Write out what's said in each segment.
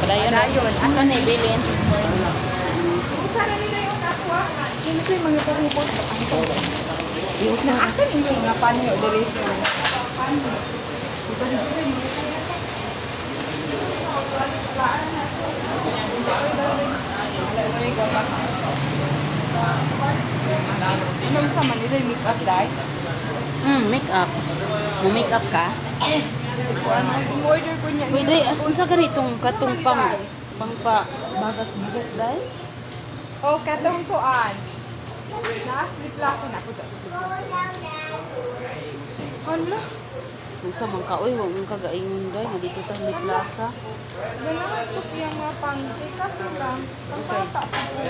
Padayon. Asa ni bilin? Isa na nila yung nakuha. Sino ko yung mga pangipot? Yung sa Asan yung mga panyo? Dari sa panyo. Ano sa Manila yung make up dahil? make up. Mo make up ka? Order ko niya. Pwede unsa ganitong katong pang bagas buhok dai? Oh, katong kuan. Last plaza na ko dito. Hala. Unsa man ka oy, wa mong kagaingon dai nga dito ta sa plaza. Ganahan ko siya nga pangti kasi lang. Pangkata pa ko.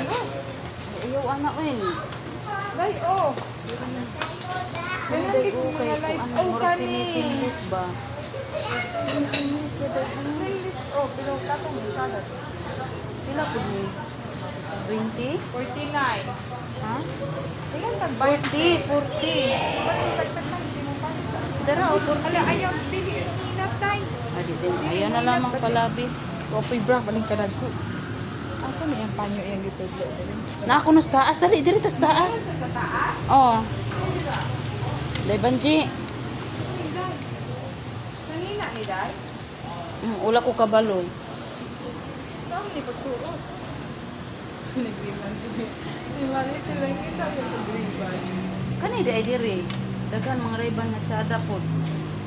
Ayaw ana oy. Dai oh. Dai ko kay mga live. ano Oh, mo kani. sinis ba? Sinis siya dai. Stainless. Oh, pero katong salad. Pila pud ni? 20? 49. Ha? Ilan nagbayad? 40. Dara o 40. Ala, ayaw, dili, enough time. Ayaw na lamang palabi. Kopoy bra, baling kanad ko. Asa na yung panyo yung dito? Na ako nos taas, dali diri tas taas. Sa taas? Oh. Dai banji. Nanina ni Dad? Ula ko kabalo. Saan ni pagsuot? Nagriban din. Si Maris sila kita yung nagriban. Kani di diri. Daghan mga riban na tsada pod.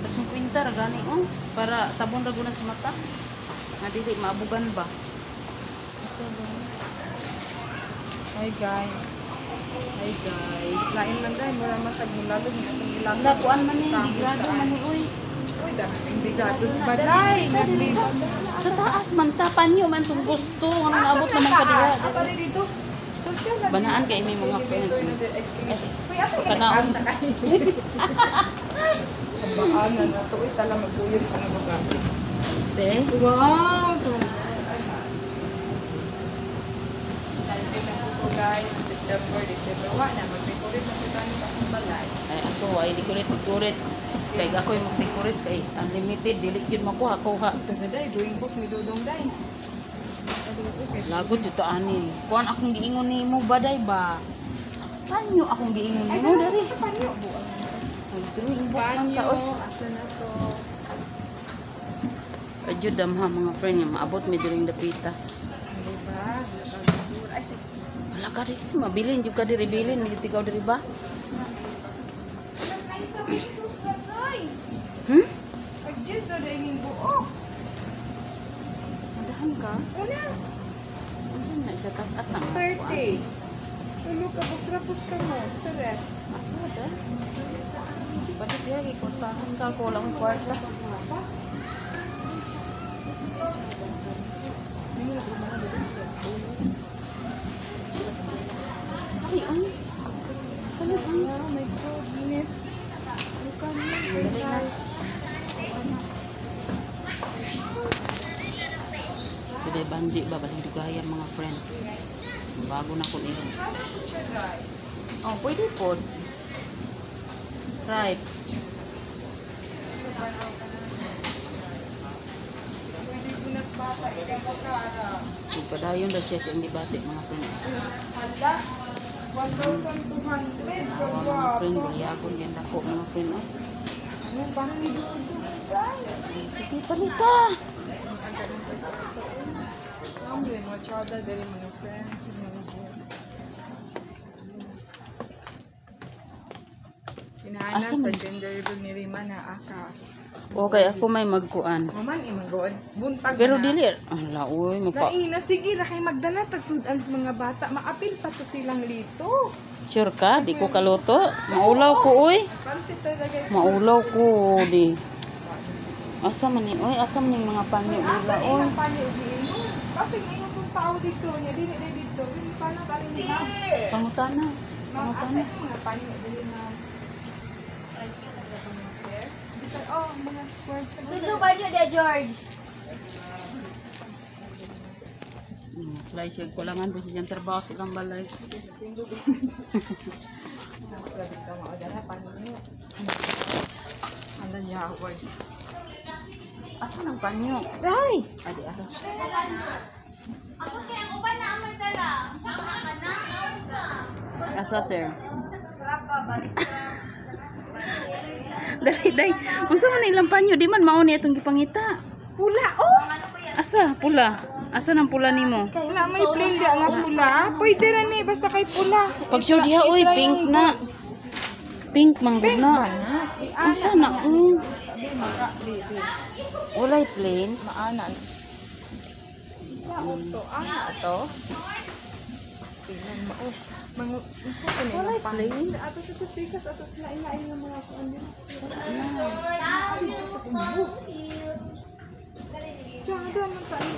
Tag 50 ra gani oh para sabon ra guna sa mata. Nga dili maabugan ba? Hi guys. Hi guys. Lain man dahil mura masag mulalog na itong ilang. Lakuan man ni di grado man ni uy. Uy, dami ng bigatos ba dahil? Nasliban. Sa taas man tapan niyo man tong gusto ano naabot naman ka diha. Ato rin dito. Social lang. Banaan kay may mga friend. Uy, asa ka Kanaon. sa kain? Kabaanan na to. Uy, tala magbuyon ka na magabi. Se. Wow! Guys, September, December, na mag-decorate na kita sa akong balay. Ay ako ay decorate. Kay ako yung mag-decorate kay unlimited dili yun makuha kuha. Ito day, doing book ni Dudong day. Lagot jud to ani. Kuan akong giingon nimo baday ba? Panyo akong giingon nimo dari. Panyo. Drawing book lang ka oy. Asa na to? Ajud damha mga friend nga maabot mi during dapita. Hindi ba? Nakagasuur. Ay, sige. Wala ka rin kasi mabilin jud ka diri bilin mi ikaw diri ba? Adjust na dahil yung buo. Madahan ka? Una, Unsa na siya taas na 30. Tulo ka, pagtrapos ka mo. Sarap. Ada. Pati dia ikontahan ka ko lang kwarta. Ay, ay. Oh my goodness. Bukan mo. Sudah banji ba balik dugaya mga friend. Bago na ko niyo. Oh, pwede po. Stripe. Pwede ko na sa bata. Ikaw mo ka, ara. Padayon na siya sa hindi bati mga friend. Hala, 1,200. Mga friend, liyagon yan dako mga friend. Oh. Ano, parang nidudog. Sige, panita. Ang din, machada dari mga friends. Pinahanan Asa sa man? gender reveal ni Rima na aka. Okay, ako may magkuan. Maman, imagod. Buntag Pero na. dili. Ala, uy, mapa. Laina, sige, na kayo magdala. Tagsudan sa mga bata. Maapil pa to silang lito. Sure ka? Di ko kaluto. Maulaw ko, uy. Pansit talaga. Maulaw ko, di. Asa man ni, uy, asa man yung mga panyo nila, Asa uy. yung panyo ubiin mo? Kasi ngayon kung tao dito niya, dili na dito. Hindi pa na kaling nila. Pangutana. Asa Pangutana. yung mga panyo dili na. Oh, mga squares. Gusto ba nyo de George? Fly siya kulangan po siya trabaho silang balay. Ano niya awards? Asa ng panyo? Day! Adi aras. Asa sir? Dai. Unsa man ilang panyo? Di man mao ni atong gipangita. Pula, oh! Asa pula? Asa nang pula nimo? Wala may plain di nga pula. Pwede na ni, basta kay pula. Pag sure diha oy pink na. Pink man gud na. Asa na? Walay plain. Maana. Sa auto, to. Tingnan mo. Oh, mga unsa ko ni Walay plain. ato sa pikas ato sila ilain ng mga kuan din. Diyan doon man tayo.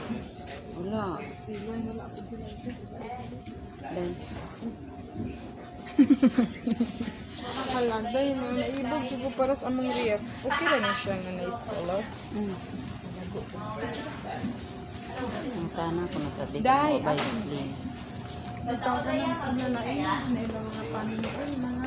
Wala. Tingnan wala pa sila. Dai. Haladay mo naibog jud ko para sa among ref. Okay ra na siya nga nice color. Ang kana ko natabi. Dai, Walay plain. Ito ka ng ano na ilang mga panin mga